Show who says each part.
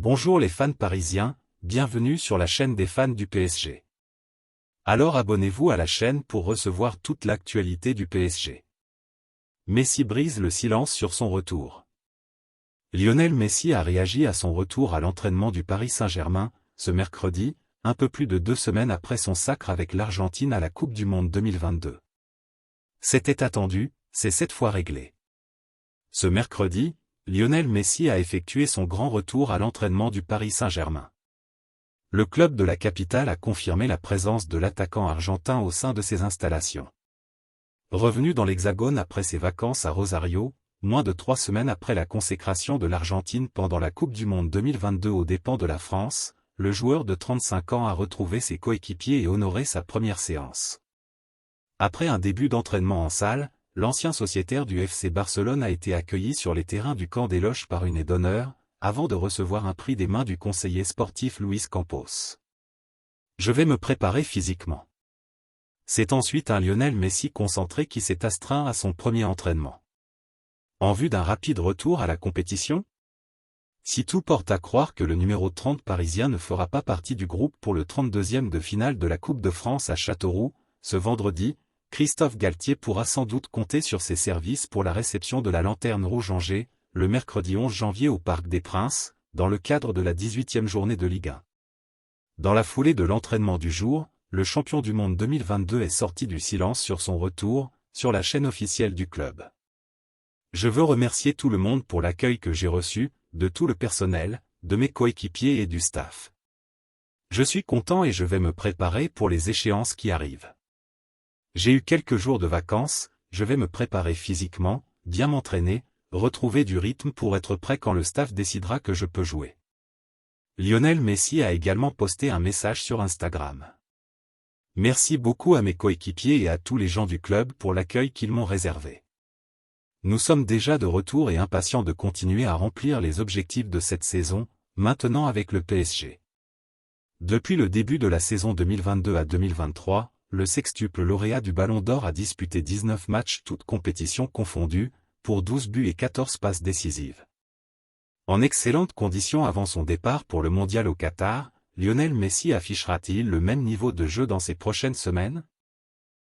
Speaker 1: Bonjour les fans parisiens, bienvenue sur la chaîne des fans du PSG. Alors abonnez-vous à la chaîne pour recevoir toute l'actualité du PSG. Messi brise le silence sur son retour. Lionel Messi a réagi à son retour à l'entraînement du Paris Saint-Germain, ce mercredi, un peu plus de 2 semaines après son sacre avec l'Argentine à la Coupe du Monde 2022. C'était attendu, c'est cette fois réglé. Ce mercredi, Lionel Messi a effectué son grand retour à l'entraînement du Paris Saint-Germain. Le club de la capitale a confirmé la présence de l'attaquant argentin au sein de ses installations. Revenu dans l'Hexagone après ses vacances à Rosario, moins de 3 semaines après la consécration de l'Argentine pendant la Coupe du Monde 2022 aux dépens de la France, le joueur de 35 ans a retrouvé ses coéquipiers et honoré sa première séance. Après un début d'entraînement en salle, l'ancien sociétaire du FC Barcelone a été accueilli sur les terrains du Camp des Loges par une aide d'honneur, avant de recevoir un prix des mains du conseiller sportif Luis Campos. Je vais me préparer physiquement. C'est ensuite un Lionel Messi concentré qui s'est astreint à son premier entraînement. En vue d'un rapide retour à la compétition? Si tout porte à croire que le numéro 30 parisien ne fera pas partie du groupe pour le 32e de finale de la Coupe de France à Châteauroux, ce vendredi, Christophe Galtier pourra sans doute compter sur ses services pour la réception de la Lanterne Rouge Angers, le mercredi 11 janvier au Parc des Princes, dans le cadre de la 18e journée de Ligue 1. Dans la foulée de l'entraînement du jour, le champion du monde 2022 est sorti du silence sur son retour, sur la chaîne officielle du club. Je veux remercier tout le monde pour l'accueil que j'ai reçu, de tout le personnel, de mes coéquipiers et du staff. Je suis content et je vais me préparer pour les échéances qui arrivent. J'ai eu quelques jours de vacances, je vais me préparer physiquement, bien m'entraîner, retrouver du rythme pour être prêt quand le staff décidera que je peux jouer. Lionel Messi a également posté un message sur Instagram. Merci beaucoup à mes coéquipiers et à tous les gens du club pour l'accueil qu'ils m'ont réservé. Nous sommes déjà de retour et impatients de continuer à remplir les objectifs de cette saison, maintenant avec le PSG. Depuis le début de la saison 2022 à 2023, le sextuple lauréat du Ballon d'Or a disputé 19 matchs toutes compétitions confondues, pour 12 buts et 14 passes décisives. En excellentes conditions avant son départ pour le mondial au Qatar, Lionel Messi affichera-t-il le même niveau de jeu dans ces prochaines semaines?